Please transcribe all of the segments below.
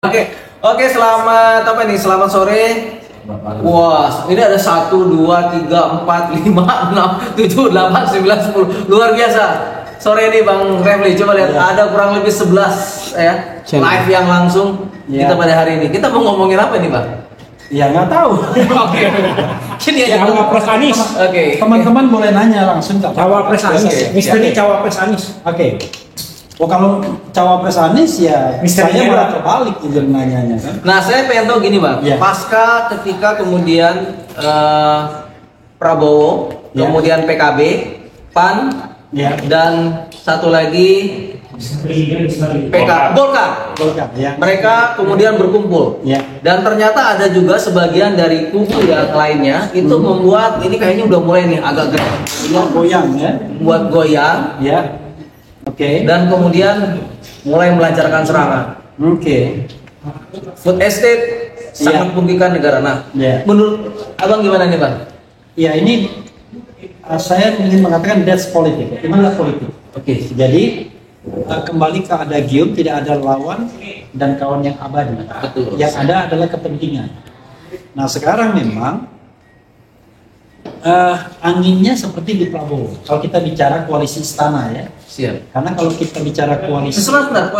Oke, selamat apa nih? Selamat sore. Wah, ini ada 1, 2, 3, 4, 5, 6, 7, 8, 9, 10. Luar biasa. Sore ini Bang Refli, coba lihat ada kurang lebih 11 ya live yang langsung kita pada hari ini. Kita mau ngomongin apa nih, Bang? Ya nggak tahu. Oke. Sini aja. Cawapres Anies. Oke. Teman-teman boleh nanya langsung nggak? Cawapres Anies. Misteri Cawapres Anies. Oke. Oh kalau Cawapres Anies ya Misterinya saya malah terbalik jujur nanyanya. Nah, saya pengen tahu gini, Bang. Ya. Pasca ketika kemudian Prabowo, kemudian PKB, PAN, dan satu lagi Golkar. Ya. Mereka kemudian berkumpul. Ya. Dan ternyata ada juga sebagian dari kubu yang lainnya itu membuat ini kayaknya udah mulai nih agak Goyang ya. buat goyang. Ya. Oke. Dan kemudian mulai melancarkan serangan. Oke. Food estate sangat merugikan negara. Nah, menurut Abang gimana nih, Bang? Ya ini saya ingin mengatakan that's politik. Inilah politik. Oke. Jadi kembali ke adagium, tidak ada lawan dan kawan yang abadi. Betul. Yang ada adalah kepentingan. Nah sekarang memang anginnya seperti di Prabowo. Kalau kita bicara koalisi istana ya. Siap. Karena kalau kita bicara koalisi. Sebentar,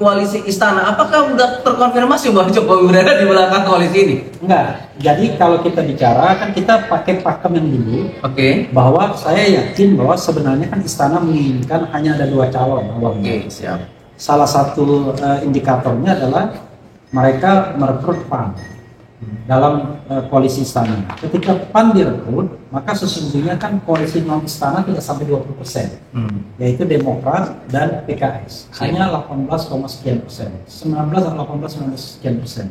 koalisi istana, apakah udah terkonfirmasi bahwa Jokowi berada di belakang koalisi ini? Enggak. Jadi kalau kita bicara kan kita pakai pakem yang dulu. Oke. Bahwa saya yakin bahwa sebenarnya kan istana menginginkan hanya ada 2 calon awalnya. Oke, siap. Salah satu indikatornya adalah mereka merekrut PAN dalam koalisi istana. Ketika PAN direkrut, maka sesungguhnya kan koalisi non istana tidak sampai 20%, yaitu Demokrat dan PKS. Hanya 18, sekian persen, 19 sekian persen.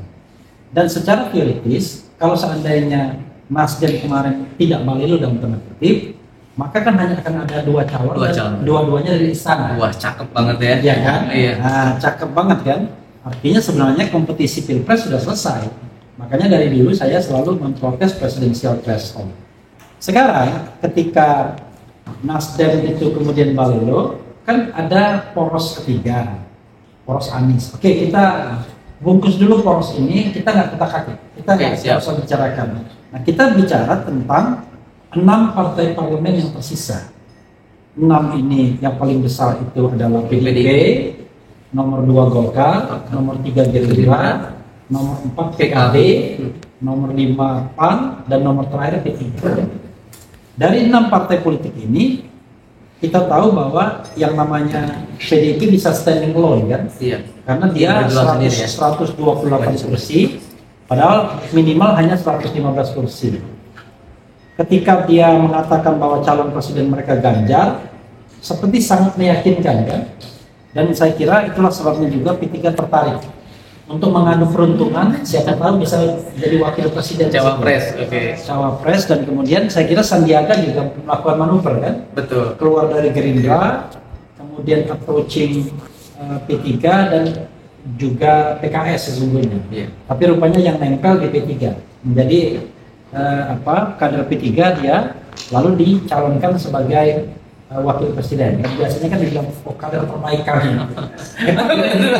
Dan secara teoritis, kalau seandainya Nasdem kemarin tidak balelo dalam tanda kutip, maka kan hanya akan ada 2 calon, dua-duanya dari istana. Wah, cakep banget ya. Iya kan? Iya. Nah, cakep banget kan? Artinya sebenarnya kompetisi pilpres sudah selesai. Makanya dari dulu saya selalu memprotes presidensial threshold. Sekarang ketika Nasdem itu kemudian balelo, kan ada poros ketiga, poros Anies. Oke, kita bungkus dulu poros ini, kita nggak kutak-katik, kita nggak usah bicarakan. Nah, kita bicara tentang 6 partai parlemen yang tersisa. 6 ini yang paling besar itu adalah PDIP, nomor 2 Golkar, nomor 3 Gerindra, nomor 4 PKB, nomor 5 PAN, dan nomor terakhir P3. Dari 6 partai politik ini, kita tahu bahwa yang namanya PDIP bisa standing alone kan? Iya. Karena dia 128 kursi, padahal minimal hanya 115 kursi. Ketika dia mengatakan bahwa calon presiden mereka Ganjar, seperti sangat meyakinkan kan? Dan saya kira itulah sebabnya juga P3 tertarik untuk mengadu peruntungan, siapa tahu bisa jadi wakil presiden. Cawapres, oke. Cawapres, dan kemudian saya kira Sandiaga juga melakukan manuver kan? Betul. Keluar dari Gerindra, kemudian approaching P3 dan juga PKS sesungguhnya. Tapi rupanya yang nempel di P3 menjadi kader P3 dia lalu dicalonkan sebagai wakil presiden. Biasanya kan dibilang kader terbaik kami.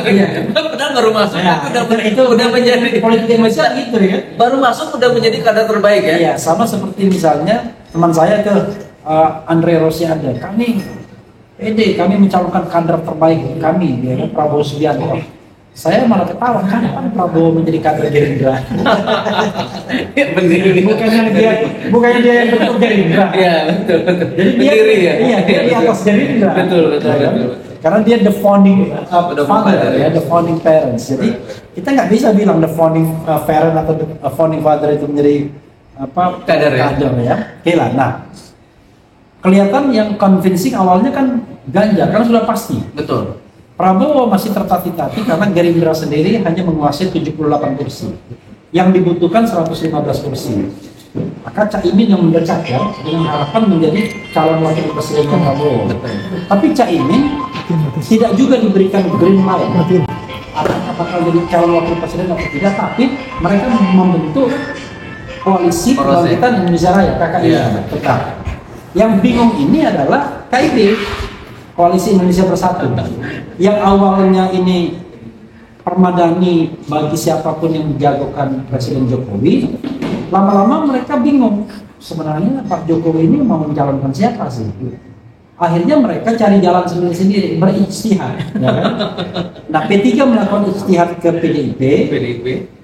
Iya. Padahal baru masuk itu udah menjadi politik Indonesia gitu ya. Baru masuk udah menjadi kader terbaik ya. Iya, sama seperti misalnya teman saya ke Andre Rosiade. Kami mencalonkan kader terbaik kami, ya, Prabowo Subianto. Saya malah ketawa, kapan Prabowo menjadi kader Gerindra? bukannya dia yang bentuk Gerindra. Iya, betul. Jadi dia di atas Gerindra. Betul. Karena dia the founding father ya, the founding parents. Jadi kita nggak bisa bilang the founding parent atau the founding father itu menjadi kader ya. Oke lah. Nah, kelihatan yang convincing awalnya kan Ganjar, karena sudah pasti. Betul. Prabowo masih tertati-tati karena Gerindra sendiri hanya menguasai 78 kursi. Yang dibutuhkan 115 kursi. Maka Caimin yang mendekat ya, dengan harapan menjadi calon wakil presiden Prabowo. Tapi Caimin tidak juga diberikan green light. Apakah jadi calon wakil presiden atau tidak, tapi mereka membentuk koalisi Kebangkitan Indonesia Raya, KKI. Tetap. Yang bingung ini adalah KIB. Koalisi Indonesia Bersatu yang awalnya ini permadani bagi siapapun yang menjagokan Presiden Jokowi, lama-lama mereka bingung sebenarnya Pak Jokowi ini mau mencalonkan siapa sih. Akhirnya mereka cari jalan sendiri-sendiri, berijtihad, ya kan? Nah, P3 melakukan ijtihad ke PDIP,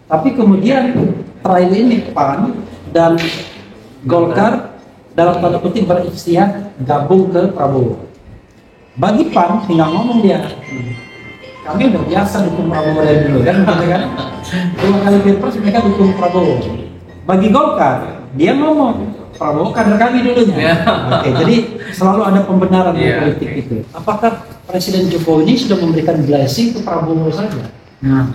tapi kemudian terakhir ini PAN dan Golkar dalam tanda kutip berijtihad gabung ke Prabowo. Bagi PAN tinggal ngomong dia, kami udah biasa dukung Prabowo dari dulu kan, gitu kan? 2 kali pilpres mereka dukung Prabowo. Bagi Golkar, dia ngomong Prabowo kader kami dulunya. Oke, jadi selalu ada pembenaran di politik itu. Apakah Presiden Jokowi ini sudah memberikan blessing ke Prabowo saja? Nah,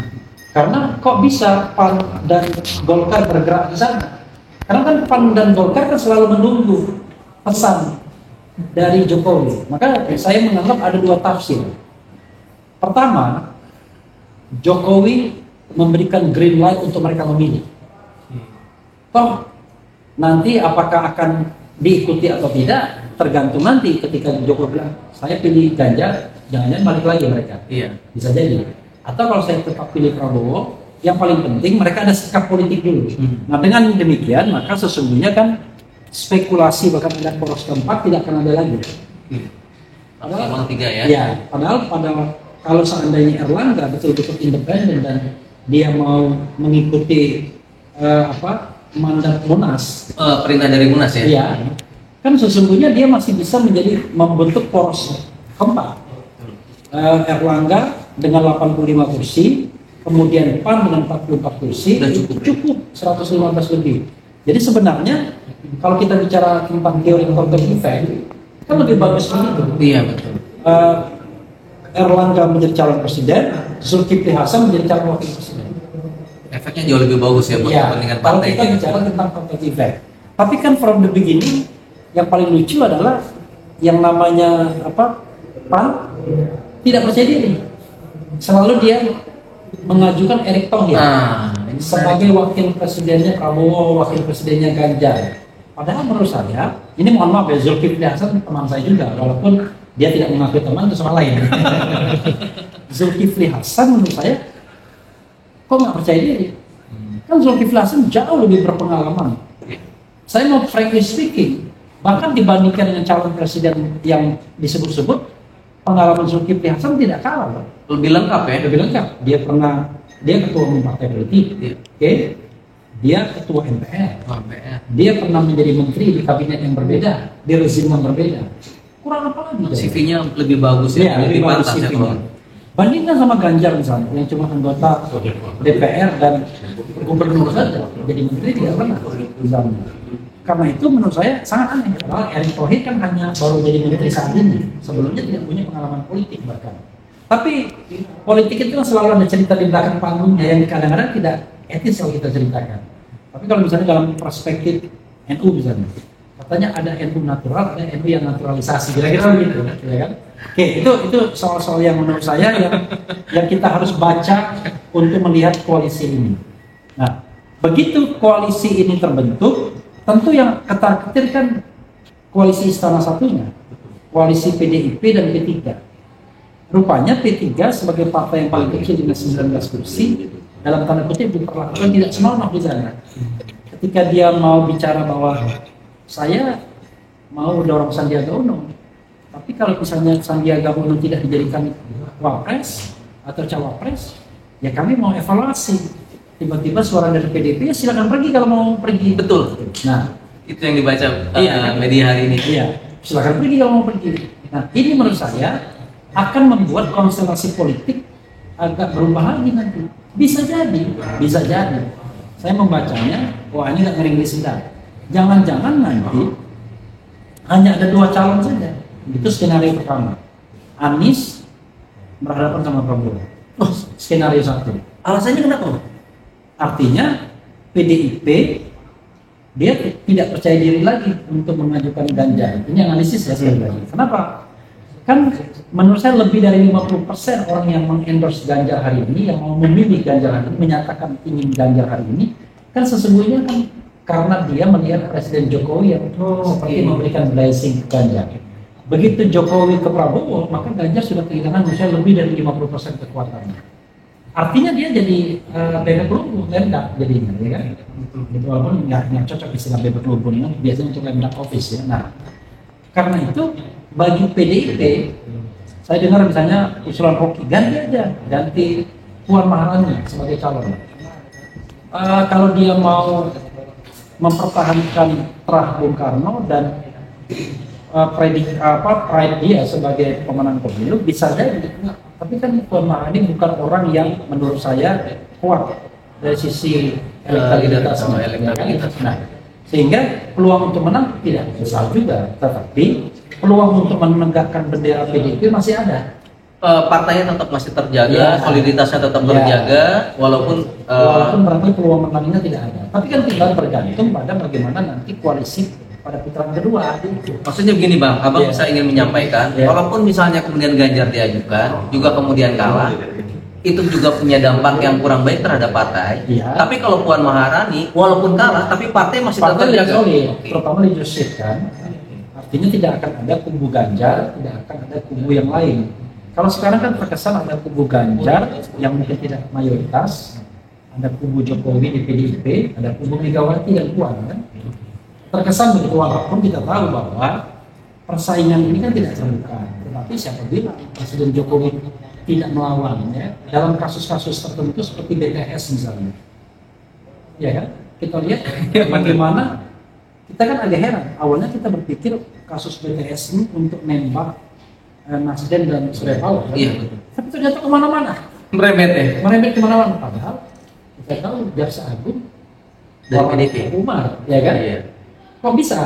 karena kok bisa PAN dan Golkar bergerak ke sana? Karena kan PAN dan Golkar kan selalu menunggu pesan dari Jokowi. Maka saya menganggap ada 2 tafsir. Pertama, Jokowi memberikan green light untuk mereka memilih. Toh nanti apakah akan diikuti atau tidak tergantung nanti ketika Jokowi bilang saya pilih Ganjar, jangan-jangan balik lagi mereka. Iya. Bisa jadi. Atau kalau saya tetap pilih Prabowo, yang paling penting mereka ada sikap politik dulu. Nah, dengan demikian maka sesungguhnya kan spekulasi bahkan ada poros keempat tidak akan ada lagi. Padahal 3 ya. Ya, padahal kalau seandainya Erlangga betul-betul independen dan dia mau mengikuti mandat Munas, Perintah dari Munas ya. iya, kan sesungguhnya dia masih bisa membentuk poros keempat. Erlangga dengan 85 kursi, kemudian PAN dengan 44 kursi, Udah itu cukup 115 lebih. Jadi sebenarnya kalau kita bicara tentang teori counter effect, kan lebih bagus begitu. Iya betul. Erlangga menjadi calon presiden, Zulkifli Hasan menjadi calon wakil presiden. Efeknya jauh lebih bagus ya buat kepentingan kalau partai. kita bicara tentang counter effect. Tapi kan from the beginning yang paling lucu adalah yang namanya PAN tidak percaya diri. Selalu dia mengajukan Erick Thohir sebagai wakil presidennya Prabowo, wakil presidennya Ganjar. Padahal menurut saya, ini mohon maaf ya, Zulkifli Hasan teman saya juga, walaupun dia tidak mengakui teman itu soal lain. Zulkifli Hasan menurut saya kok nggak percaya diri? Kan Zulkifli Hasan jauh lebih berpengalaman. Saya mau frankly speaking, bahkan dibandingkan dengan calon presiden yang disebut-sebut, pengalaman Zulkifli Hasan tidak kalah. Lebih lengkap ya. Lebih lengkap. Dia ketua umum partai politik. Oke. Dia ketua MPR. Dia pernah menjadi menteri di kabinet yang berbeda, di rezim yang berbeda. Kurang apa lagi? CV-nya lebih bagus ya, lebih bagus pantas ya CV-nya. Bandingkan sama Ganjar misalnya, yang cuma anggota DPR dan gubernur saja, jadi menteri tidak pernah misalnya. Karena itu menurut saya sangat aneh. Karena Erick Thohir kan hanya baru jadi menteri saat ini, sebelumnya tidak punya pengalaman politik bahkan. Tapi politik itu kan selalu ada cerita di belakang panggungnya yang kadang-kadang tidak etis kalau kita ceritakan. Tapi kalau misalnya dalam perspektif NU misalnya, katanya ada NU natural, ada NU yang naturalisasi, kira-kira begitu, ya kan? Oke, itu soal-soal yang menurut saya yang kita harus baca untuk melihat koalisi ini. Nah, begitu koalisi ini terbentuk, tentu yang ketar-ketir kan koalisi istana satunya, koalisi PDIP dan P3. Rupanya P3 sebagai partai yang paling kecil dengan 19 kursi, dalam tanda kutip diperlakukan tidak senonoh di sana. Ketika dia mau bicara bahwa saya mau dorong Sandiaga Uno, tapi kalau misalnya Sandiaga Uno tidak dijadikan wapres atau cawapres, ya kami mau evaluasi. Tiba-tiba suara dari PDIP, ya silakan pergi kalau mau pergi. Betul. Nah, itu yang dibaca media hari ini. Iya, silakan pergi kalau mau pergi. Nah, ini menurut saya akan membuat konstelasi politik agak berubah lagi nanti. Bisa jadi. Saya membacanya, wah ini nggak ngeri sedang. Jangan-jangan nanti hanya ada 2 calon saja. Itu skenario pertama. Anies berhadapan sama Prabowo. Oh, skenario 1. Alasannya kenapa? Artinya PDIP dia tidak percaya diri lagi untuk mengajukan Ganjar. Ini analisis ya sekali lagi. Kenapa? Kan menurut saya lebih dari 50% orang yang mengendorse Ganjar hari ini, yang mau memilih Ganjar hari ini, menyatakan ingin Ganjar hari ini, kan sesungguhnya kan karena dia melihat Presiden Jokowi yang seperti memberikan blessing ke Ganjar. Begitu Jokowi ke Prabowo, maka Ganjar sudah kehilangan menurut saya lebih dari 50% kekuatannya. artinya dia jadi bebek lumbung, Lemdak jadinya, ya kan? Itu walaupun nggak cocok istilah bebek lumbung ini, biasanya untuk Lemdak Office ya. Nah, karena itu bagi PDIP, saya dengar misalnya usulan Rocky, ganti Puan Maharani sebagai calon. Kalau dia mau mempertahankan terah Bung Karno dan pride dia sebagai pemenang pemilu bisa jadi. Tapi kan Puan Maharani bukan orang yang menurut saya kuat dari sisi elektabilitasnya. Nah, sehingga peluang untuk menang tidak besar juga, tetapi peluang untuk menegakkan bendera PDIP masih ada. Partainya tetap masih terjaga, Ya. soliditasnya tetap Ya. terjaga, walaupun Walaupun barangkali peluang menangnya tidak ada. Tapi kan tinggal bergantung pada bagaimana nanti koalisi pada putaran kedua. maksudnya begini Bang, Abang Ya. saya ingin menyampaikan, Ya. walaupun misalnya kemudian Ganjar diajukan, juga kemudian kalah, itu juga punya dampak yang kurang baik terhadap partai. Ya. Tapi kalau Puan Maharani, walaupun kalah, tapi partai masih tetap Partai yang terjaga. solid, Oke. terutama di Yusril, artinya tidak akan ada kubu Ganjar, tidak akan ada kubu yang lain. Kalau sekarang kan terkesan ada kubu Ganjar yang mungkin tidak mayoritas, ada kubu Jokowi di PDIP, ada kubu Megawati dan Puan kan. Terkesan begitu, walaupun kita tahu bahwa persaingan ini kan tidak terbuka. Tetapi siapa bilang Presiden Jokowi tidak melawan ya dalam kasus-kasus tertentu seperti BTS misalnya. Ya kan? Kita lihat bagaimana kita kan agak heran. Awalnya kita berpikir kasus BTS ini untuk nembak Nasdem dan Surya Paloh. Kan? Iya, betul. Tapi ternyata kemana-mana. Merembet ya. Merembet kemana-mana. Padahal kita tahu Jaksa Agung Dari orang PDIP. Umar, ya kan? Iya. Kok bisa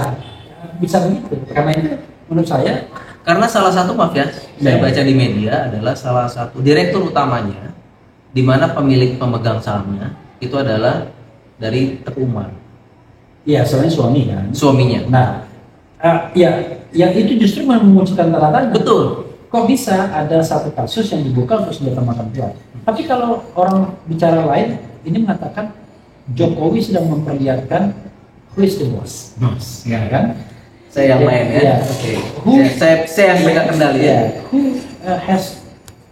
begitu? Karena itu menurut saya Karena salah satu, maaf ya, saya Ya. baca di media adalah salah satu direktur utamanya, di mana pemilik pemegang sahamnya itu adalah dari Teguh Umar, ya soalnya suami kan. suaminya. Nah, ya itu justru memunculkan tanda tanya. Betul. Kok bisa ada satu kasus yang dibuka untuk senjata makan tuan? Tapi kalau orang bicara lain, ini mengatakan Jokowi sedang memperlihatkan who is the boss, ya kan? Saya yang main ya. Iya. Oke. Who- Saya yang pegang kendali ya. Who has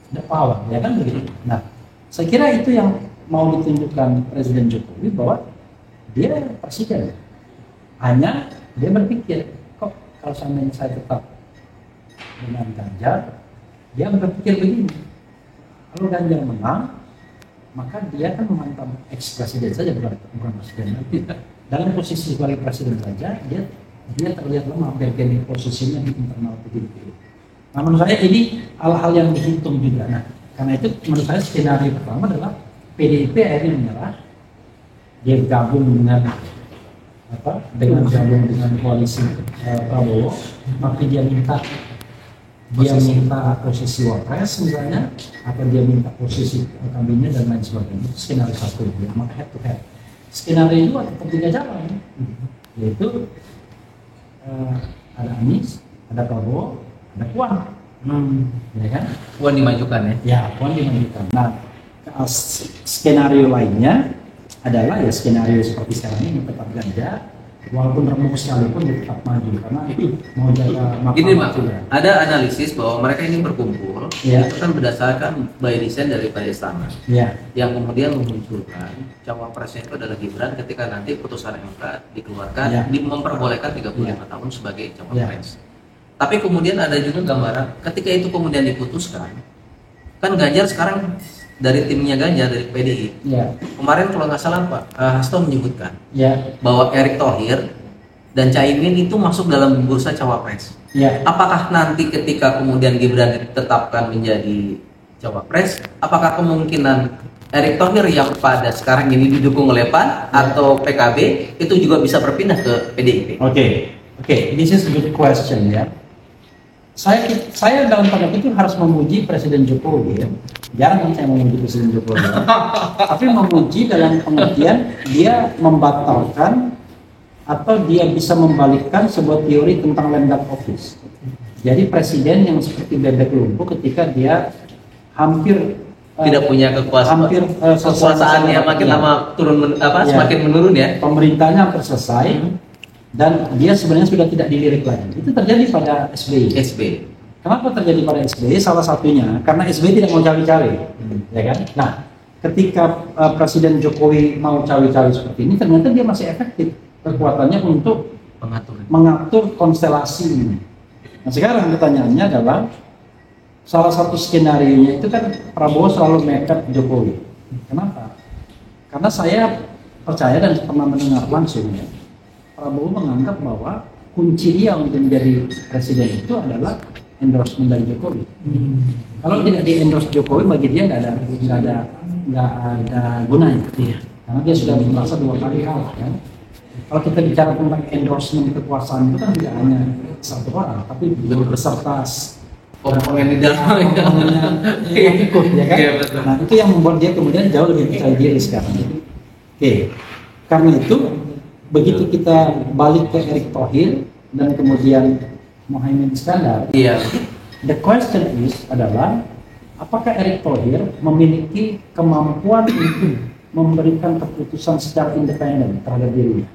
the power, ya kan begitu. Nah, saya kira itu yang mau ditunjukkan Presiden Jokowi bahwa dia presiden. Hanya dia berpikir, kok kalau seandainya saya tetap dengan Ganjar, dia berpikir begini. Kalau Ganjar menang, maka dia kan memantau ex-presiden saja, bukan presiden. Dalam posisi sebagai presiden saja, dia terlihat lemah dari posisinya di internal PDIP. Nah, menurut saya ini hal-hal yang dihitung juga. Nah, karena itu menurut saya skenario pertama adalah PDIP akhirnya menyerah, dia gabung dengan dengan koalisi Prabowo, maka dia minta posisi wapres misalnya, atau dia minta posisi kabinet dan lain sebagainya. Skenario satu, dia maka head to head. Skenario itu ada tiga jalan, yaitu ada Anies, ada Prabowo, ada Puan, ya kan? Puan dimajukan ya. Ya, Puan dimajukan. Nah, skenario lainnya adalah ya skenario seperti sekarang ini tetap Ganjar, walaupun remuk sekalipun dia tetap maju karena mau jaga Gini martabat Pak, juga. ada analisis bahwa mereka ini berkumpul Ya. itu kan berdasarkan by design daripada istana, Ya, yang kemudian memunculkan cawapresnya itu adalah Gibran ketika nanti putusan MK dikeluarkan, Ya. memperbolehkan 35 Ya. tahun sebagai cawapres. Tapi kemudian ada juga gambaran ketika itu kemudian diputuskan, kan Ganjar sekarang dari timnya Ganjar dari PDI. ya, Kemarin kalau nggak salah Pak Hasto menyebutkan ya, bahwa Erick Thohir dan Caimin itu masuk dalam bursa cawapres. ya. Apakah nanti ketika kemudian Gibran ditetapkan menjadi cawapres, apakah kemungkinan Erick Thohir yang pada sekarang ini didukung oleh PAN atau PKB itu juga bisa berpindah ke PDIP? Oke, this is a good question ya. Saya dalam tanda itu harus memuji Presiden Jokowi ya. Jangan saya memuji Presiden Jokowi, ya. Tapi memuji dalam pengertian dia membatalkan atau dia bisa membalikkan sebuah teori tentang Lemdak Office. Jadi presiden yang seperti bebek lumpuh ketika dia hampir Tidak punya kekuasaan, hampir kekuasaannya makin lama Ya. semakin menurun ya. Pemerintahnya hampir selesai dan dia sebenarnya sudah tidak dilirik lagi. Itu terjadi pada SBY. SB. Kenapa terjadi pada SBY? Salah satunya karena SBY tidak mau cawe-cawe, ya kan? Nah, ketika Presiden Jokowi mau cawe-cawe seperti ini, ternyata dia masih efektif kekuatannya untuk mengatur konstelasi ini. Nah sekarang pertanyaannya adalah, salah satu skenario-nya itu kan Prabowo selalu mepet Jokowi. Kenapa? Karena saya percaya dan pernah mendengar langsung ya, Prabowo menganggap bahwa kunci dia untuk menjadi presiden itu adalah endorsement dari Jokowi. Kalau tidak di endorse Jokowi, bagi dia nggak ada gunanya. Karena dia sudah merasa 2 kali kalah kan. Kalau kita bicara tentang endorsement kekuasaan itu kan tidak hanya satu orang, tapi beserta komponen di dalamnya yang ikut ya kan. Iya, betul. Nah itu yang membuat dia kemudian jauh lebih percaya diri sekarang. Oke, karena itu begitu kita balik ke Erick Thohir dan kemudian Muhaimin Iskandar, iya, the question is adalah apakah Erick Thohir memiliki kemampuan untuk memberikan keputusan secara independen terhadap dirinya?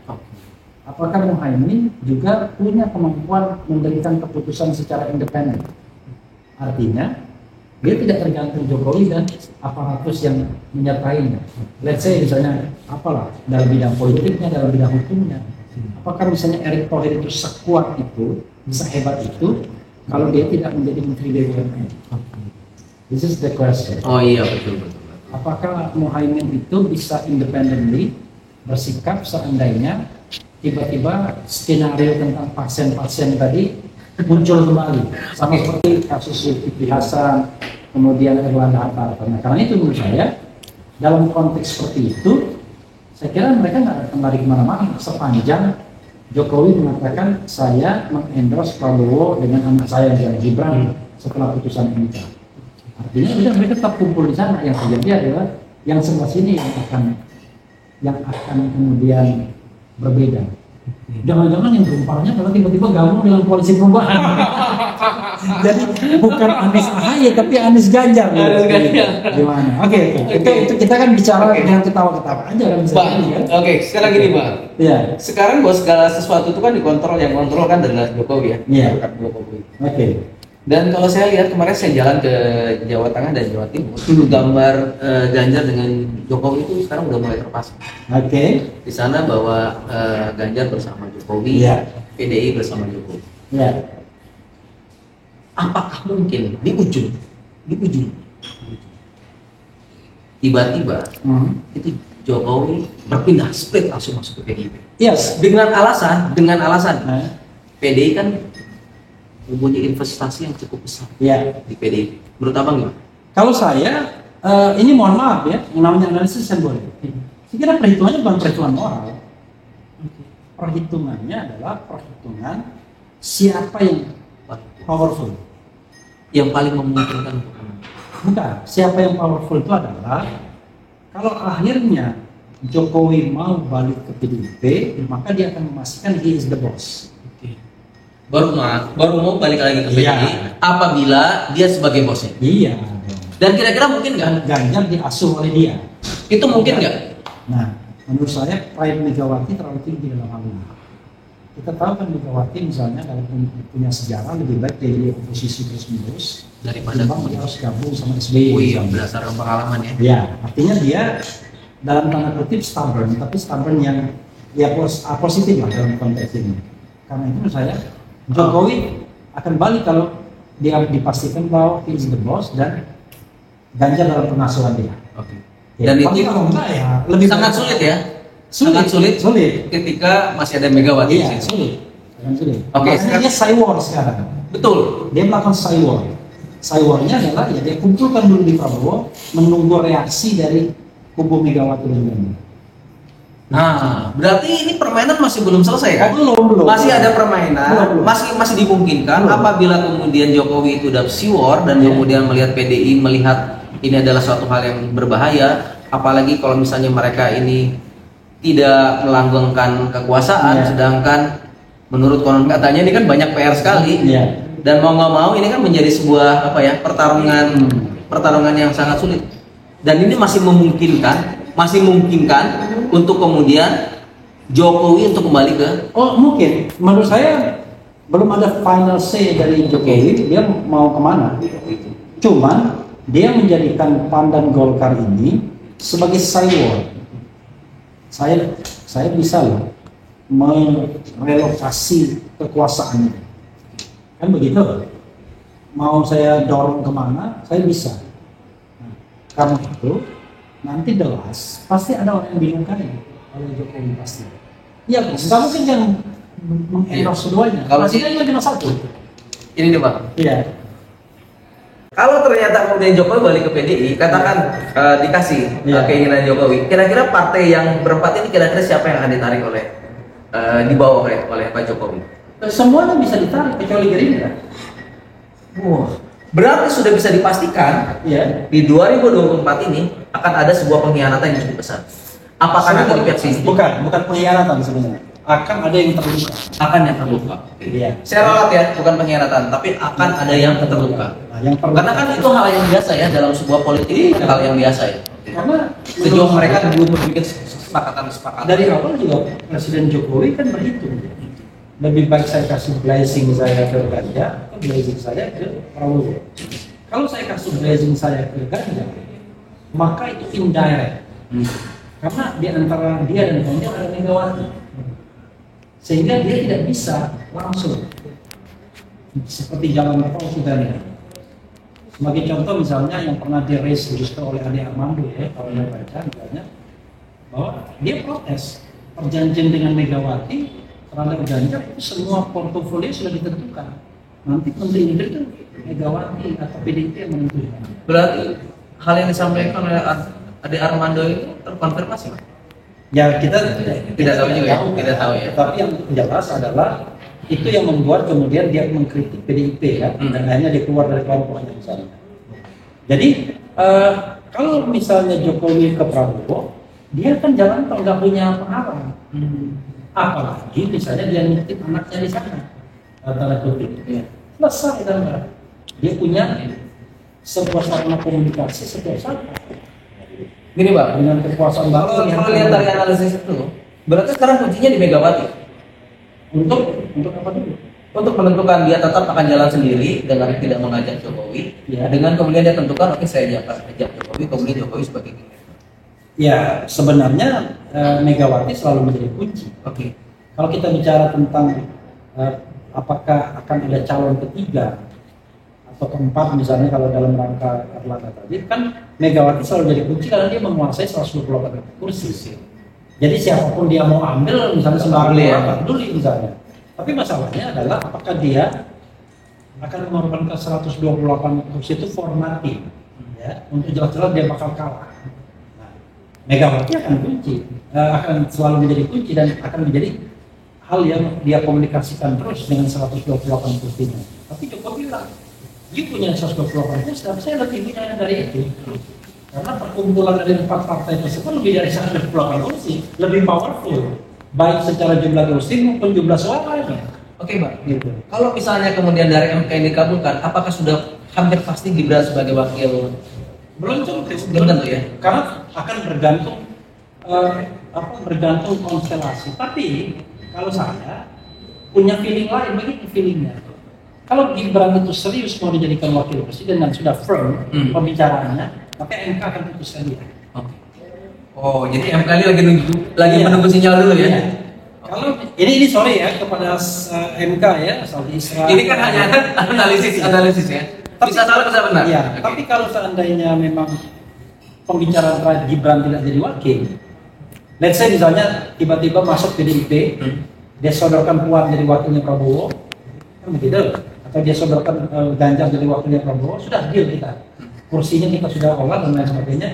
Apakah Muhaimin juga punya kemampuan memberikan keputusan secara independen? Artinya dia tidak tergantung Jokowi dan aparatus yang menyertainya. Let's say misalnya apalah dalam bidang politiknya, dalam bidang hukumnya. Apakah misalnya Erick Thohir itu sekuat itu, sehebat itu, kalau dia tidak menjadi Menteri BUMN? This is the question. oh iya betul. Apakah Muhaimin itu bisa independently bersikap seandainya tiba-tiba skenario tentang pasien-pasien tadi muncul kembali, sama seperti kasus Zulkifli Hasan, kemudian Erlangga Hartarto. Nah, karena itu menurut saya dalam konteks seperti itu, saya kira mereka nggak akan lari kemana-mana sepanjang Jokowi mengatakan saya mengendorse Prabowo dengan anak saya yang Gibran setelah putusan MK. Artinya udah mereka tetap kumpul di sana. Yang terjadi adalah yang sebelah sini yang akan kemudian berbeda. Jangan-jangan yang gemparnya kalau tiba-tiba gabung dengan koalisi perubahan. Jadi bukan Anies AHY tapi Anies Ganjar. Anies Ganjar. Gimana? Oke. Itu kita kan bicara dengan ketawa-ketawa aja kan bisa. Kan? Oke, sekarang gini Bang. Iya. Sekarang bahwa segala sesuatu itu kan dikontrol, yang kontrol kan adalah Jokowi ya. Iya. Bukan Jokowi. Oke. Dan kalau saya lihat kemarin saya jalan ke Jawa Tengah dan Jawa Timur, itu gambar Ganjar dengan Jokowi itu sekarang udah mulai terpasang. Oke. Di sana bahwa Ganjar bersama Jokowi, Iya. PDI bersama Jokowi. Iya. Apakah mungkin di ujung tiba-tiba itu Jokowi berpindah split langsung masuk ke PDIP? Yes. Dengan alasan Nah, PDI kan mempunyai investasi yang cukup besar iya. di PDIP. Menurut Abang gimana? Kalau saya, ini mohon maaf ya, yang namanya analisis saya boleh. Saya kira perhitungannya bukan perhitungan moral. Perhitungannya adalah perhitungan siapa yang powerful. Yang paling memungkinkan untuk menang. Bukan, siapa yang powerful itu adalah kalau akhirnya Jokowi mau balik ke PDIP, maka dia akan memastikan he is the boss. Baru mau balik lagi ke PDI Iya. apabila dia sebagai bosnya. Iya. Dan kira-kira mungkin nggak? Ganjar diasuh oleh dia. Itu mungkin nggak? Nah, menurut saya pride Megawati terlalu tinggi dalam hal ini. Kita tahu kan Megawati misalnya dalam punya sejarah lebih baik dari oposisi terus-menerus Daripada ketimbang dia harus gabung sama SBY. oh iya, misalnya. berdasarkan pengalaman ya. Ya, artinya dia dalam tanda kutip stubborn, tapi stubborn yang ya positif lah dalam konteks ini. Karena itu menurut saya Jokowi akan balik kalau dia dipastikan bahwa he is the boss dan Ganjar dalam pengasuhan dia. Oke. Ya, Dan tapi itu kalau enggak ya lebih sangat baik. sulit ya. Sangat sulit ketika masih ada Megawati di Iya, situ. sulit. Sangat sulit. Oke, Makanya sekarang- dia cywar sekarang. Betul. Dia melakukan cywar. Cywarnya adalah ya dia kumpulkan dulu di Prabowo, menunggu reaksi dari kubu Megawati dan Ganjar. Nah, berarti ini permainan masih belum selesai kan? Belum. Masih ada permainan, Belum. masih dimungkinkan Belum. apabila kemudian Jokowi itu udah siwor dan Iya. kemudian melihat PDI melihat ini adalah suatu hal yang berbahaya, apalagi kalau misalnya mereka ini tidak melanggengkan kekuasaan, Iya. sedangkan menurut konon katanya ini kan banyak PR sekali. Iya. Dan mau nggak mau ini kan menjadi sebuah pertarungan yang sangat sulit. Dan ini masih memungkinkan untuk kemudian Jokowi untuk kembali ke Oh mungkin, menurut saya belum ada final say dari Jokowi dia mau kemana. Cuman dia menjadikan Pan dan Golkar ini sebagai cyborg, saya bisa loh merelokasi kekuasaan, kan begitu? Mau saya dorong kemana, saya bisa. Nah, karena itu nanti jelas pasti ada orang yang bingung kan oleh Jokowi pasti. Iya, nggak mungkin yang mengendorse keduanya. Kalau Pasti kan cuma satu. Ini nih Bang. Iya. Kalau ternyata kemudian Jokowi balik ke PDI, katakan dikasih keinginan Jokowi, kira-kira partai yang berempat ini kira-kira siapa yang akan ditarik oleh dibawa oleh Pak Jokowi? Semuanya bisa ditarik kecuali Gerindra. Wah, berarti sudah bisa dipastikan Iya. di 2024 ini akan ada sebuah pengkhianatan yang cukup besar. Apakah nanti di pihak sini? Bukan pengkhianatan sebenarnya. Akan ada yang terluka. Akan yang terluka. Iya. Saya ralat ya, bukan pengkhianatan, tapi akan ada yang terluka. Nah, yang terluka. Karena kan itu hal yang biasa ya dalam sebuah politik, hal yang biasa ya. Karena Sejauh mereka belum berpikir kesepakatan. dari awal juga Presiden Jokowi kan berhitung. Lebih baik saya kasih blessing saya ke Ganjar atau blessing saya ke Prabowo. Kalau saya kasih blessing saya ke Ganjar, maka itu indirect. Karena di antara dia dan Ganjar ada Megawati. Sehingga dia tidak bisa langsung seperti jalan tol sudah nih. Sebagai contoh misalnya yang pernah di-raise justru oleh Ade Armando ya, kalau saya baca misalnya bahwa dia protes perjanjian dengan Megawati terhadap Ganjar itu semua portofolio sudah ditentukan. Nanti menteri-menteri itu Megawati atau PDIP yang menentukan. Berarti hal yang disampaikan oleh Ade Armando itu terkonfirmasi, Pak? Ya kita Tidak tahu juga ya, tidak tahu ya. Tapi yang jelas adalah itu yang membuat kemudian dia mengkritik PDIP ya, dan akhirnya dia keluar dari kelompoknya misalnya. Jadi kalau misalnya Jokowi ke Prabowo, dia kan jalan tol nggak punya pengarang. Apalagi misalnya dia nitip anaknya di sana, tanda kutip. Selesai dan dia punya sebuah sarana komunikasi setiap saat. Gini Bang, Dengan kekuasaan kalau lihat dari analisis itu, berarti sekarang kuncinya di Megawati untuk apa dulu? untuk menentukan dia tetap akan jalan sendiri dengan tidak mengajak Jokowi, Ya. dengan kemudian dia tentukan oke saya ajak Jokowi, kemudian Jokowi sebagai gini. Ya sebenarnya Megawati selalu menjadi kunci. Oke. Kalau kita bicara tentang apakah akan ada calon ketiga atau keempat misalnya kalau dalam rangka Erlangga tadi kan Megawati selalu jadi kunci karena dia menguasai 128 kursi. Jadi siapapun dia mau ambil misalnya sebagai orang peduli misalnya. Tapi masalahnya adalah apakah dia akan mengorbankan 128 kursi itu formatif ya untuk jelas-jelas dia bakal kalah. Nah, Megawati akan kunci, akan selalu menjadi kunci dan akan menjadi hal yang dia komunikasikan terus dengan 128 kursinya. Tapi Jokowi bilang, dia punya 128 kursi, tapi saya lebih punya dari itu. Karena perkumpulan dari 4 partai tersebut lebih dari 128 kursi, lebih powerful, baik secara jumlah kursi maupun jumlah suaranya. Oke Bang, Gitu. kalau misalnya kemudian dari MK ini dikabulkan, apakah sudah hampir pasti Gibran sebagai wakil? Belum tentu ya? karena akan bergantung konstelasi. Tapi kalau saya punya feeling lain, begitu feelingnya. Kalau Gibran itu serius mau dijadikan wakil presiden dan sudah firm pembicaraannya, maka MK akan putuskan dia. Oke. Oh, jadi MK ini lagi menunggu sinyal dulu ya? Iya. Kalau ini sorry ya kepada MK ya asal Israel. Ini kan hanya analisis ya. Bisa salah bisa benar. Iya. Oke. Tapi kalau seandainya memang pembicaraan terakhir Gibran tidak jadi wakil, let's say misalnya tiba-tiba masuk PDIP, dia sodorkan Puan jadi wakilnya Prabowo, kan begitu? Atau dia sodorkan Ganjar jadi wakilnya Prabowo, sudah deal kita. Kursinya kita sudah olah dan lain sebagainya.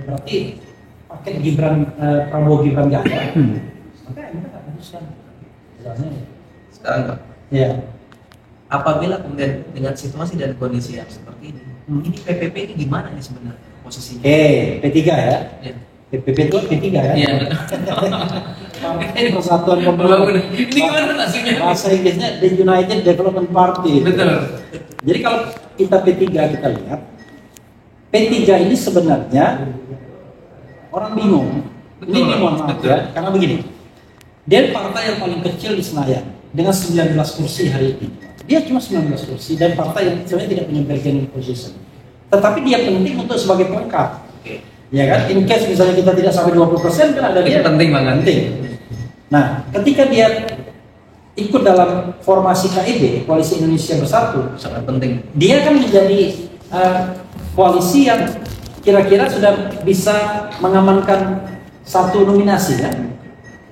Berarti pakai Gibran Prabowo Gibran Ganjar, maka MK tak putuskan. Sekarang Pak, Iya. apabila kemudian dengan situasi dan kondisi yang seperti ini PPP ini gimana nih sebenarnya posisinya? P3 ya. Ya. PPP itu P3 ya. Iya betul. Persatuan Pembangunan. Ini gimana nasibnya? Bahasa Inggrisnya The United Development Party. Betul. Jadi kalau kita P3 kita lihat, P3 ini sebenarnya orang bingung. Betul. Ini mohon maaf ya, karena begini. Dia partai yang paling kecil di Senayan dengan 19 kursi hari ini. Dia cuma 19 kursi dan partai yang sebenarnya tidak punya bargaining position. Tetapi dia penting untuk sebagai pelengkap. Oke. Ya kan, in case misalnya kita tidak sampai 20% kan ada Itu dia. penting banget. Penting. Nah, ketika dia ikut dalam formasi KIB, Koalisi Indonesia Bersatu, Sangat penting. dia kan menjadi koalisi yang kira-kira sudah bisa mengamankan satu nominasi kan.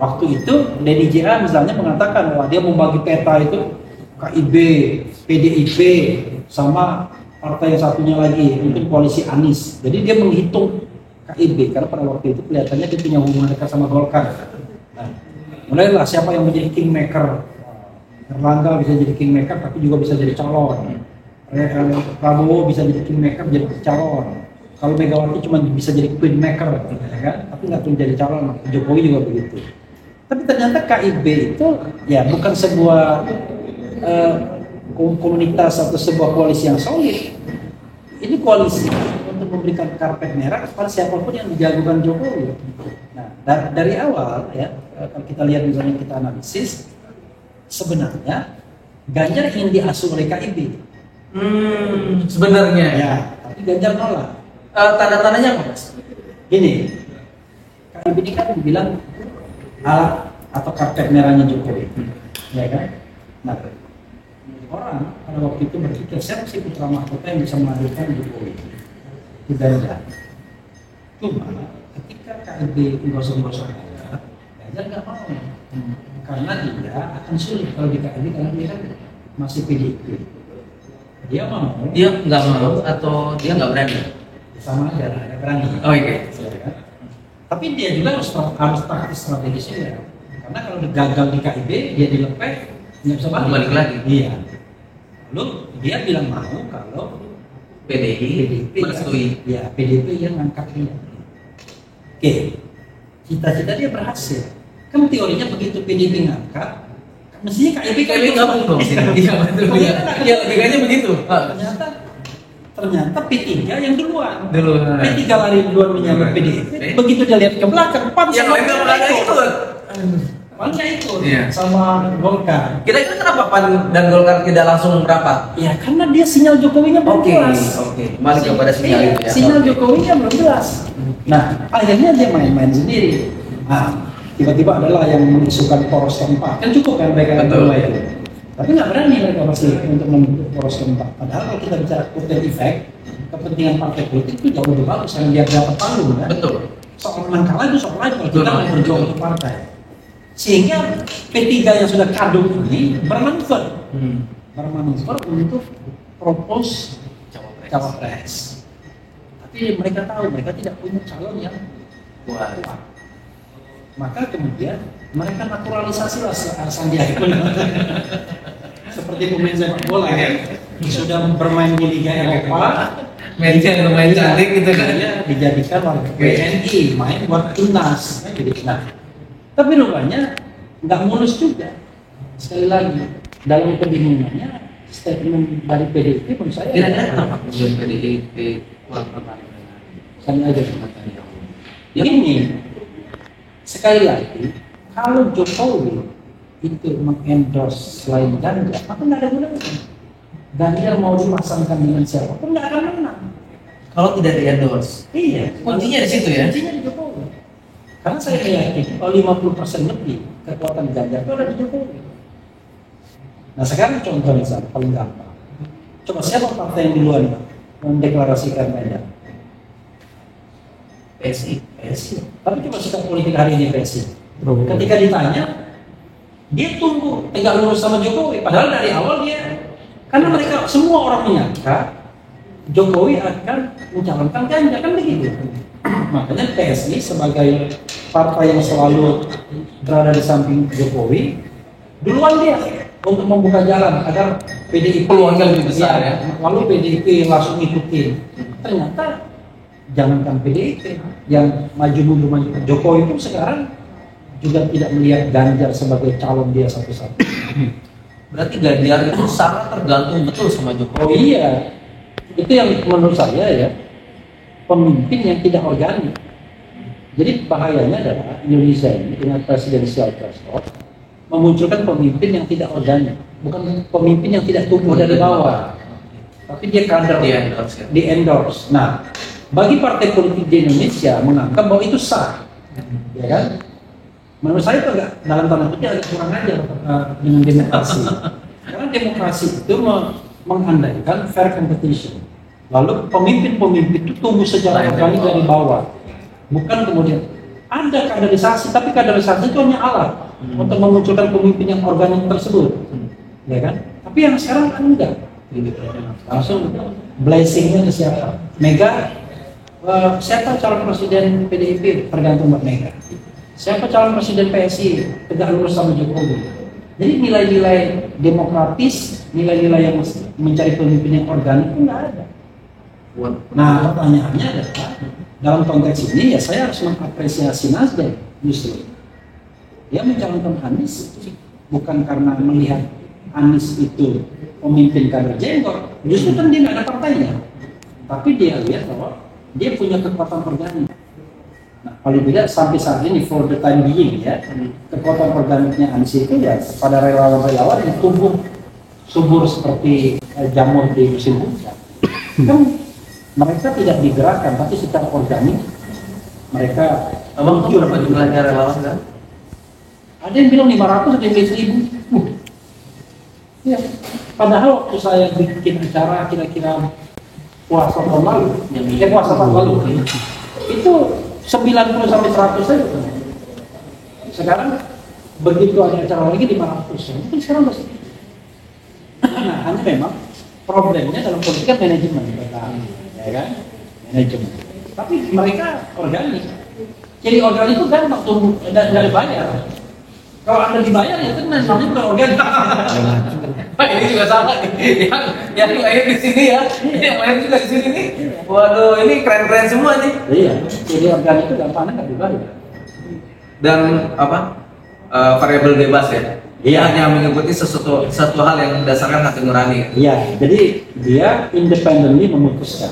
Waktu itu Denny JA misalnya mengatakan bahwa dia membagi peta itu KIB, PDIP, sama partai yang satunya lagi, mungkin koalisi Anies. Jadi dia menghitung KIB karena pada waktu itu kelihatannya dia punya hubungan dekat sama Golkar. Nah, mulailah siapa yang menjadi kingmaker. Erlangga bisa jadi kingmaker tapi juga bisa jadi calon. Prabowo bisa jadi kingmaker jadi calon. Kalau Megawati cuma bisa jadi queenmaker, ya kan? Tapi nggak tuh jadi calon. Jokowi juga begitu. Tapi ternyata KIB itu ya bukan sebuah komunitas atau sebuah koalisi yang solid. Ini koalisi untuk memberikan karpet merah kepada siapapun yang dijagokan Jokowi. Nah, dari awal ya, kalau kita lihat misalnya kita analisis, sebenarnya Ganjar ingin diasuh oleh KIB. Sebenarnya. Ya, tapi Ganjar nolak. Tanda-tandanya apa, Mas? Gini, KIB ini kan dibilang alat atau karpet merahnya Jokowi, ya kan? Nah, orang pada waktu itu berpikir siapa sih putra mahkota yang bisa menghadirkan Jokowi? Itu Ganjar. Cuma ketika KIB gosong-gosong Ganjar nggak mau, karena dia akan sulit kalau di KIB karena dia kan masih PDIP. Dia mau? Dia nggak mau atau dia nggak berani? Sama aja, ada berani. Oh, oke. Ya. Tapi dia juga harus taktis strategisnya. Karena kalau gagal di KIB, dia dilepeh, nggak bisa Balik lagi. Iya. Lalu dia bilang mau kalau PDIP merestui. ya PDIP yang ngangkat dia. Oke, cita-cita dia berhasil. Kan teorinya begitu PDIP ngangkat, mestinya KIB nggak mau dong. Iya betul. Iya logikanya begitu. Ternyata P3 yang duluan. Duluan. P3 lari duluan menyambut PDIP. Begitu dia lihat ke belakang, Yang lain nggak ada itu. Pan-nya ikut Iya. sama Golkar. Kira-kira kenapa PAN dan Golkar tidak langsung merapat? Ya karena dia sinyal Jokowinya belum jelas. Kembali kepada sinyal Iya, itu ya. sinyal Jokowinya belum jelas. Nah, akhirnya dia main-main sendiri. Nah, tiba-tiba adalah yang mengisukan poros keempat. Kan cukup kan mereka yang Betul. kedua itu. Tapi nggak berani mereka masih untuk membentuk poros keempat. Padahal kalau kita bicara kotel efek, kepentingan partai politik itu jauh lebih bagus yang dia dapat panggung kan. Betul. Soal menang kalah itu soal lain kalau kita Betul. mau berjuang untuk partai. Sehingga P3 yang sudah kadung ini bermanuver untuk propose cawapres. Tapi mereka tahu mereka tidak punya calon yang kuat. Maka kemudian mereka naturalisasi lah Sandiaga Uno. Seperti pemain sepak bola ya, sudah bermain di Liga Eropa, Media lumayan cantik gitu kan. dia dijadikan warga WNI, main buat timnas. Nah, tapi rupanya nggak mulus juga. Sekali lagi, dalam kebingungannya, statement dari PDIP menurut saya Kira-kira kenapa kemudian PDIP kurang tertarik? Sandiaga Uno. Ini sekali lagi, kalau Jokowi itu mengendorse selain Ganjar, maka nggak ada gunanya. Ganjar mau dipasangkan dengan siapapun nggak akan menang. Kalau tidak di-endorse. Iya, Kuncinya di situ ya? Kuncinya di Jokowi. Karena saya yakin kalau 50% lebih kekuatan Ganjar itu ada di Jokowi. Nah sekarang contoh misalnya paling gampang. Coba siapa partai yang duluan mendeklarasikan Ganjar? PSI. Tapi coba sikap politik hari ini PSI. Ketika ditanya, dia tunggu tegak lurus sama Jokowi. Padahal dari awal dia, karena mereka semua orang menyangka Jokowi akan mencalonkan Ganjar, kan begitu. Makanya PSI sebagai partai yang selalu berada di samping Jokowi, duluan dia untuk membuka jalan agar PDIP Peluangnya lebih besar ya. Lalu PDIP langsung ikutin. Ternyata jangankan PDIP yang maju mundur Jokowi pun sekarang juga tidak melihat Ganjar sebagai calon dia satu-satu. Berarti Ganjar itu sangat tergantung betul sama Oh Jokowi. iya, itu yang menurut saya ya, pemimpin yang tidak organik. Jadi bahayanya adalah Indonesia ini dengan presidensial threshold memunculkan pemimpin yang tidak organik, bukan pemimpin yang tidak tumbuh dari bawah, tapi dia kader Di-endorse ya. di endorse. Nah, bagi partai politik di Indonesia menganggap bahwa itu sah, ya kan? Menurut saya itu agak dalam tanda kutip agak kurang ajar dengan demokrasi. Karena demokrasi itu mengandaikan fair competition. Lalu pemimpin-pemimpin itu tumbuh secara organik dari bawah, bukan kemudian ada kaderisasi, tapi kaderisasi itu hanya alat untuk memunculkan pemimpin yang organik tersebut, ya kan? Tapi yang sekarang kan enggak, langsung blessingnya ke siapa? Mega, siapa calon presiden PDIP tergantung buat Mega. Siapa calon presiden PSI tegak lurus sama Jokowi. Jadi nilai-nilai demokratis, nilai-nilai yang mencari pemimpin yang organik itu nggak ada. Nah, pertanyaannya adalah dalam konteks ini ya saya harus mengapresiasi Nasdem justru. Dia mencalonkan Anies bukan karena melihat Anies itu pemimpin kader jenggot, justru kan dia nggak ada partainya. Tapi dia lihat bahwa dia punya kekuatan organik. Nah, paling tidak sampai saat ini for the time being ya, kekuatan organiknya Anies itu ya pada relawan-relawan yang tumbuh subur seperti jamur di musim hujan. Kan mereka tidak digerakkan, tapi secara organik mereka. Abang tuh berapa jumlahnya relawan kan? Ada yang bilang 500, ada yang bilang 1000. Ya, padahal waktu saya bikin acara kira-kira puasa tahun lalu, puasa tahun lalu, itu 90 sampai 100 saja. Sekarang begitu ada acara lagi 500, mungkin sekarang masih. Nah, hanya memang problemnya dalam politik kan manajemen, ya kan? Manajemen. Tapi mereka organik. Jadi organik itu kan waktu dari bayar. Kalau Anda dibayar ya kan namanya bukan organik. Pak, ini juga sama nih. Yang lahir di sini ya. Yang lahir juga di sini nih. Waduh, ini keren-keren semua nih. Iya. Jadi organik itu gampang nggak dibayar. Dan apa? Variabel bebas ya. Dia hanya mengikuti satu hal yang berdasarkan hati nurani. Iya. Jadi dia independently memutuskan.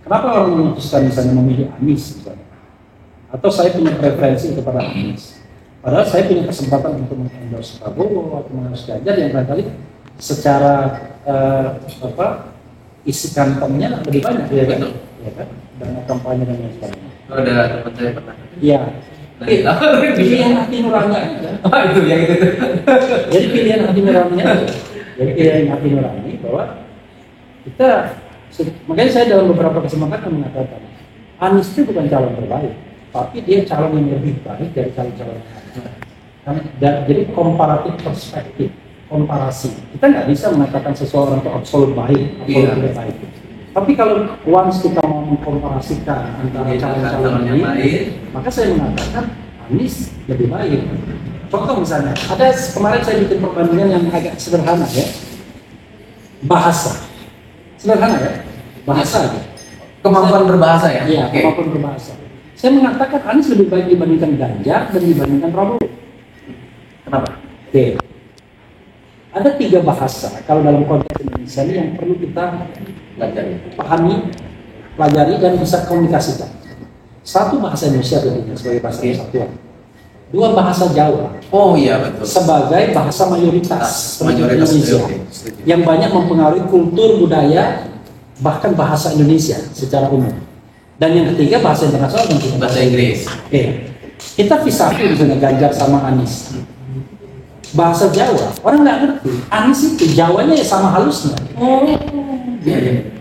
Kenapa orang memutuskan misalnya memilih Anies misalnya? Atau saya punya preferensi kepada Anies. Padahal saya punya kesempatan untuk mengendorse Prabowo atau mengendorse Ganjar yang barangkali secara isi kantongnya lebih banyak, ya kan? Ya kan? Dana kampanye dan lain sebagainya. Ada teman saya pernah. Iya. Pilihan hati nurani aja. Itu yang itu. Jadi pilihan hati nurani aja. Jadi pilihan hati nurani bahwa kita, makanya saya dalam beberapa kesempatan mengatakan Anies itu bukan calon terbaik, tapi dia calon yang lebih baik dari calon-calon lain. Jadi komparatif perspektif, komparasi. Kita nggak bisa mengatakan seseorang itu absolut baik atau tidak baik. Tapi kalau once kita mau mengkomparasikan antara calon-calon yang lain, maka saya mengatakan Anies lebih baik. Contoh misalnya, ada kemarin saya bikin perbandingan yang agak sederhana ya, bahasa, sederhana ya, bahasa. Kemampuan berbahasa ya? Iya, kemampuan berbahasa. Saya mengatakan Anies lebih baik dibandingkan Ganjar dan dibandingkan Prabowo. Kenapa? Oke. Ada 3 bahasa kalau dalam konteks Indonesia ini yang perlu kita pahami, pelajari dan bisa komunikasikan. 1 bahasa Indonesia tentunya sebagai bahasa kesatuan. 2 bahasa Jawa. Oh iya betul. Sebagai bahasa mayoritas Indonesia yang banyak mempengaruhi kultur, budaya, bahkan bahasa Indonesia secara umum. Dan yang ketiga bahasa internasional dan bahasa Inggris. Oke. Kita pisah misalnya Ganjar sama Anies. Bahasa Jawa, orang nggak ngerti. Anies itu Jawanya ya sama halusnya. Oh, iya.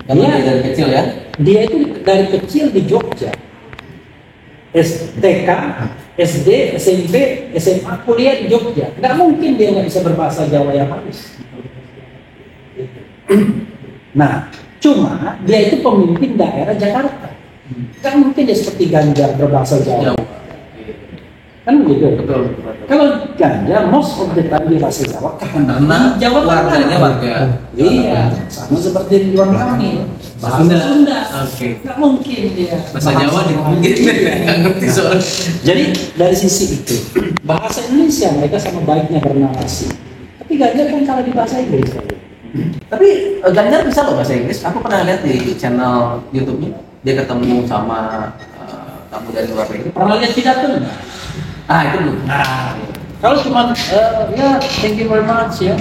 Karena dia dari kecil ya? Dia itu dari kecil di Jogja. TK, SD, SMP, SMA, kuliah di Jogja. Nggak mungkin dia nggak bisa berbahasa Jawa yang halus. Nah, cuma dia itu pemimpin daerah Jakarta. Nggak mungkin dia seperti Ganjar berbahasa Jawa. Kan begitu. Betul. Kalau Ganjar most of the time dia bahasa Jawa karena Jawa warganya warga. Iya, sama seperti Ridwan Kamil. Bahasa Sunda. Oke. Nggak mungkin dia. Bahasa Jawa mungkin nggak ngerti soalnya. Jadi dari sisi itu bahasa Indonesia mereka sama baiknya bernarasi. Tapi Ganjar kan kalau di bahasa Inggris. Tapi Ganjar bisa loh bahasa Inggris. Aku pernah lihat di channel YouTube-nya dia ketemu sama tamu dari luar negeri. Pernah lihat pidato nggak? Ah itu belum. Nah, kalau cuma ya thank you very much ya.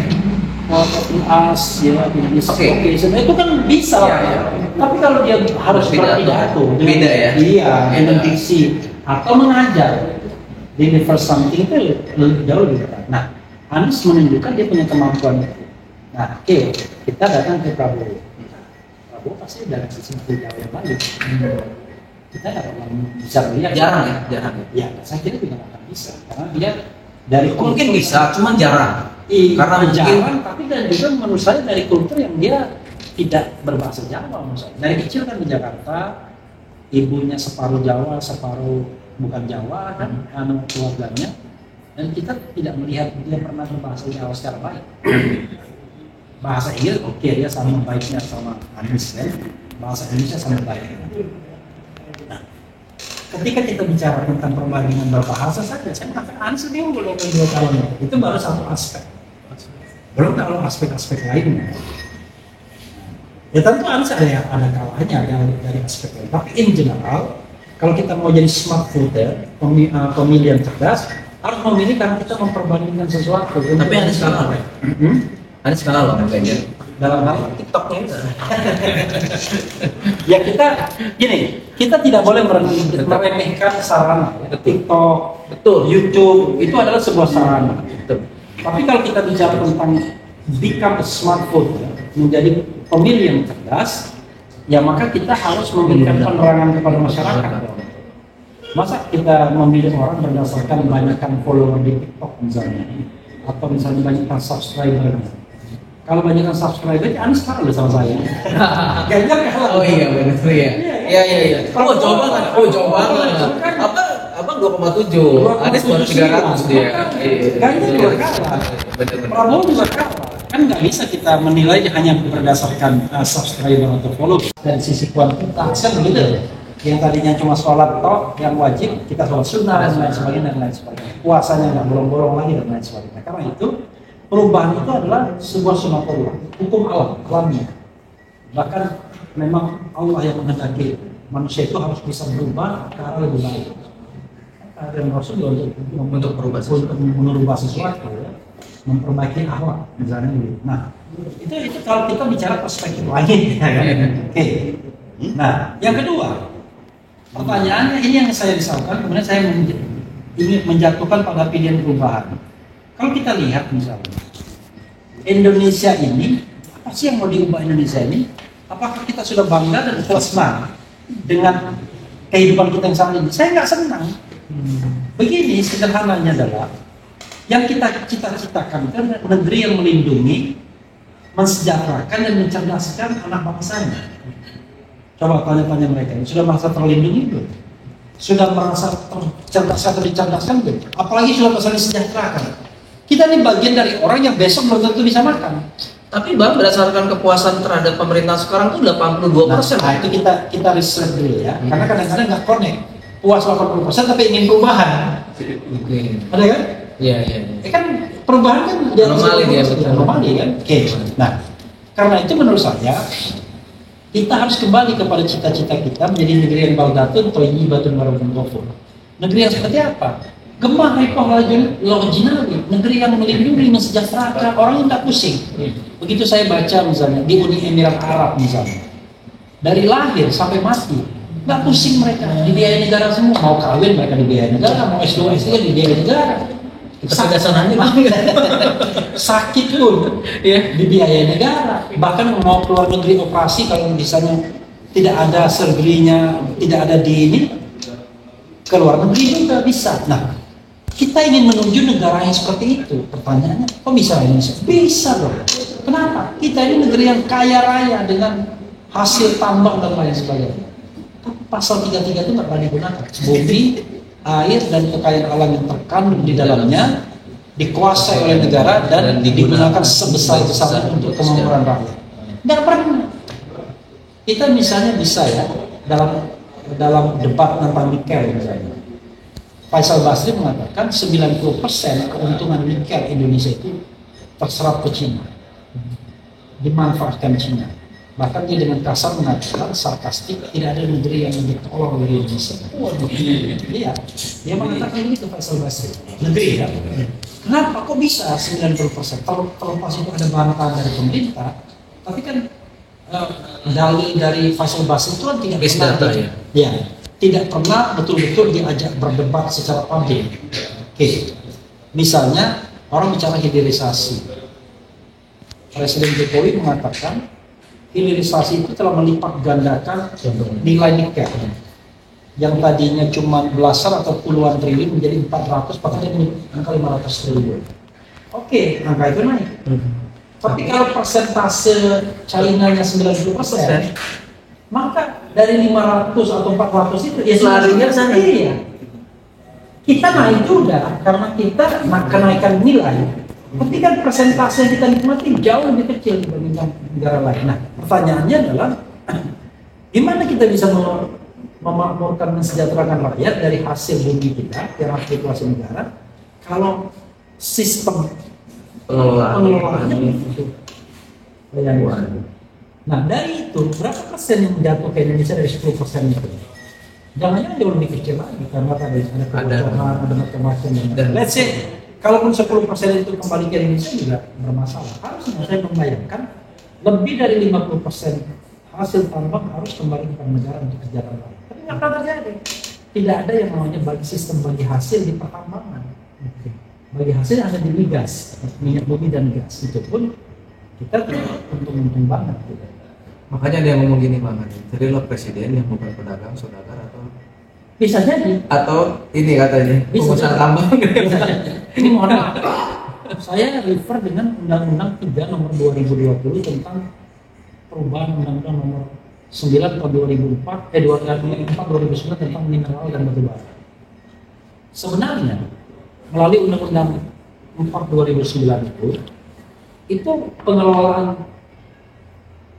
open us, ya, business Oke. occasion, itu kan bisa. Iya, iya. Tapi kalau dia harus Pidato. berpidato, Beda ya? Iya, dengan Beda. diksi atau mengajar, deliver something itu lebih jauh lebih berat. Nah, Anies menunjukkan dia punya kemampuan itu. Nah, oke, kita datang ke Prabowo. Prabowo pasti dari sisi jauh yang baik. Kita nggak akan bisa melihat. Jarang ya. Ya, saya kira juga nggak akan bisa karena dia dari Mungkin kultur- bisa, cuman jarang. Karena mungkin jarang, tapi dan juga menurut saya dari kultur yang dia tidak berbahasa Jawa menurut saya. Dari kecil kan di Jakarta, ibunya separuh Jawa, separuh bukan Jawa kan, keluarganya, dan kita tidak melihat dia pernah berbahasa Jawa secara baik. Bahasa Inggris oke, dia sama baiknya sama Anies kan, bahasa Indonesia sama baiknya. Nah, ketika kita bicara tentang perbandingan berbahasa saja, saya mengatakan Anies lebih unggul dari 2 tahun. Itu baru satu aspek. Belum kalau aspek-aspek lainnya. Ya tentu Anies ada kalahnya dari aspek lain. Tapi in general, kalau kita mau jadi smart voter, pemilih yang cerdas, harus memilih karena kita memperbandingkan sesuatu. Tapi Anies kalah, Pak. Anies kalah loh kayaknya. Dalam hal TikToknya. Ya kita tidak boleh meremehkan sarana. Ya. TikTok, Betul. YouTube itu adalah sebuah sarana. Betul. Tapi kalau kita bicara tentang become a smart voter, menjadi pemilih yang cerdas, ya maka kita harus memberikan penerangan kepada masyarakat. Masa kita memilih orang berdasarkan banyakkan follower di TikTok misalnya, atau misalnya banyakkan subscriber. Kalau banyakkan subscriber, Anies kalah sama saya. Ganjar kalah. Oh iya benar ya. Iya. Oh jauh banget. Abang 2,7. Anies baru 300 dia. Ganjar juga kalah. Benar. Prabowo juga kalah. Kan nggak bisa kita menilai hanya berdasarkan subscriber atau follow. Dari sisi kuantitas kan begitu. Yang tadinya cuma sholat toh, yang wajib kita sholat sunnah dan lain sebagainya. Puasanya nggak bolong-bolong lagi dan lain sebagainya. Karena itu perubahan itu adalah sebuah sunatullah, hukum alamnya. Bahkan memang Allah yang menghendaki manusia itu harus bisa berubah ke arah lebih baik. Dan Rasul untuk merubah sesuatu, ya, memperbaiki akhlak misalnya gitu. Nah, itu kalau kita bicara perspektif lain, ya kan? Oke. Nah, yang kedua, pertanyaannya ini yang saya risaukan, kemudian saya ingin menjatuhkan pada pilihan perubahan. Kalau kita lihat misalnya, Indonesia ini, apa sih yang mau diubah Indonesia ini? Apakah kita sudah bangga dan senang dengan kehidupan kita yang saat ini? Saya nggak senang. Begini, sederhananya adalah, yang kita cita-citakan itu negeri yang melindungi, mensejahterakan dan mencerdaskan anak bangsanya. Coba tanya-tanya mereka, sudah merasa terlindungi belum? Sudah merasa tercerdaskan atau dicerdaskan belum? Apalagi sudah merasa disejahterakan. Kita ini bagian dari orang yang besok belum tentu bisa makan. Tapi Bang, berdasarkan kepuasan terhadap pemerintah sekarang tuh 82%. Nah, itu kita riset dulu ya. Karena kadang-kadang nggak connect. Puas 80% tapi ingin perubahan. Oke. Ada kan? Iya. Kan perubahan kan Anomali dia, betul. anomali kan? Oke. Nah, karena itu menurut saya kita harus kembali kepada cita-cita kita menjadi negeri yang baldatun thayyibatun wa rabbun ghafur. Negeri yang seperti apa? Gemah ripoh lojinali, negeri yang melindungi, mensejahterakan, orang yang tidak pusing. Begitu saya baca misalnya di Uni Emirat Arab misalnya, dari lahir sampai mati, nggak pusing mereka, dibiayai negara semua. Mau kawin mereka dibiayai negara, mau S2 S3 dibiayai negara. Kecerdasannya Bang. Sakit pun dibiayai negara. Bahkan mau keluar negeri operasi kalau misalnya tidak ada surgery-nya, tidak ada di ini, keluar negeri juga bisa. Nah, kita ingin menuju negara yang seperti itu. Pertanyaannya, kok bisa Indonesia? Bisa dong. Kenapa? Kita ini negeri yang kaya raya dengan hasil tambang dan lain sebagainya. Tapi pasal 33 itu nggak pernah digunakan. Bumi, air, dan kekayaan alam yang terkandung di dalamnya dikuasai oleh negara dan digunakan sebesar-besarnya untuk kemakmuran rakyat. Nggak pernah. Kita misalnya bisa ya dalam debat tentang nikel misalnya. Faisal Basri mengatakan 90% keuntungan nikel Indonesia itu terserap ke Cina, dimanfaatkan Cina. Bahkan dia dengan kasar mengatakan sarkastik, tidak ada negeri yang lebih tolong dari Indonesia. Waduh, iya, dia mengatakan begitu Faisal Basri. Negeri ya. Kenapa kok bisa 90%? Kalau pas itu ada bantahan dari pemerintah, tapi kan dari Faisal Basri itu kan tidak Base pernah data, ya? ya, tidak pernah betul-betul diajak berdebat secara publik. Oke. Misalnya orang bicara hilirisasi. Presiden Jokowi mengatakan hilirisasi itu telah melipat gandakan nilai nikel yang tadinya cuma belasan atau puluhan triliun menjadi 400, bahkan jadi angka 500 triliun. Oke, angka itu naik. Tapi kalau persentase China-nya 90%, maka dari 500 atau 400 itu ya Larinya sana. iya. Kita naik juga karena kita kenaikan nilai. Tapi kan persentase yang kita nikmati jauh lebih kecil dibandingkan negara lain. Nah, pertanyaannya adalah gimana kita bisa memakmurkan mensejahterakan rakyat dari hasil bumi kita yang harus dikuasai negara kalau sistem pengelolaannya begitu. Nah, dari itu berapa persen yang jatuh ke Indonesia dari 10% itu? Jangan-jangan jauh lebih kecil lagi karena tadi ada kebocoran, ada macam-macam. Dan let's say kalaupun 10% itu kembali ke Indonesia juga bermasalah. Harusnya saya membayangkan lebih dari 50% hasil tambang harus kembali ke negara untuk kesejahteraan rakyat. Tapi nggak pernah terjadi. Tidak ada yang namanya sistem bagi hasil di pertambangan. Bagi hasil ada di migas, minyak bumi dan gas. Itu pun kita untung-untung banget. Gitu. Makanya dia ngomong gini Bang, jadi lo presiden yang bukan pedagang, saudagar atau Bisa jadi. Atau ini katanya pengusaha tambang. Ini mohon maaf. Saya refer dengan Undang-Undang 3 nomor 2020 tentang perubahan Undang-Undang nomor 9 tahun 2004 2009 tentang mineral dan batu bara. Sebenarnya melalui Undang-Undang 4 2009 itu pengelolaan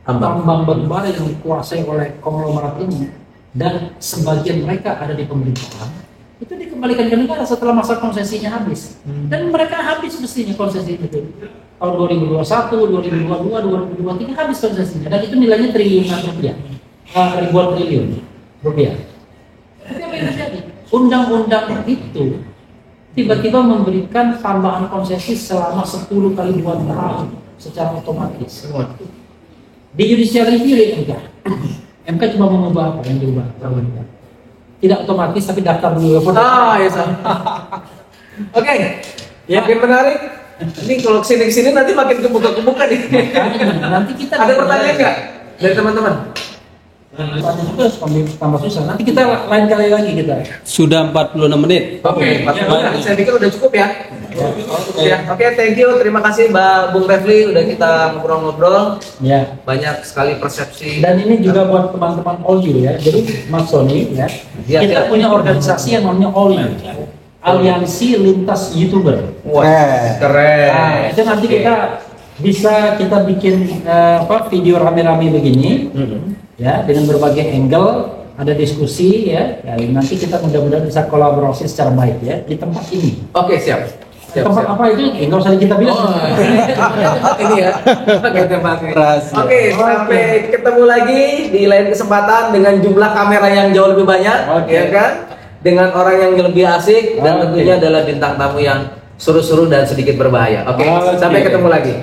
tambang batu bara yang dikuasai oleh konglomerat ini dan sebagian mereka ada di pemerintahan itu dikembalikan ke negara setelah masa konsesinya habis dan mereka habis mestinya konsesi itu tahun 2021, 2022, 2023 habis konsesinya dan itu nilainya triliunan rupiah, ribuan triliun rupiah. Tapi apa yang terjadi? Undang-undang itu tiba-tiba memberikan tambahan konsesi selama 10 kali 2 tahun secara otomatis. Di judicial review di MK. MK cuma mengubah apa yang diubah. Tidak otomatis tapi daftar dulu. Ya sama. Oke. Ya. Makin menarik. Ini kalau kesini nanti makin kebuka nih. Nanti kita ada pertanyaan nggak dari teman-teman? Pertanyaan itu tambah susah. Nanti kita lain kali lagi kita. Sudah 46 menit. Oke, 40 saya pikir udah cukup ya. Oke, thank you. Terima kasih Bung Refli udah kita ngobrol-ngobrol. Ya. Banyak sekali persepsi. Dan ini juga buat teman-teman OLU ya. Jadi Mas Sony ya. Kita punya organisasi yang namanya OLU. Aliansi Lintas YouTuber. Wah, keren. Nah, itu nanti kita bikin video rame-rame begini. Ya, dengan berbagai angle, ada diskusi ya. Nanti kita mudah-mudahan bisa kolaborasi secara baik ya di tempat ini. Oke, siap. Tempat apa itu? Enggak usah kita bilang. Ini ya. Oke, sampai ketemu lagi di lain kesempatan dengan jumlah kamera yang jauh lebih banyak, ya kan? Dengan orang yang lebih asik dan tentunya adalah bintang tamu yang seru-seru dan sedikit berbahaya. Oke, sampai ketemu lagi.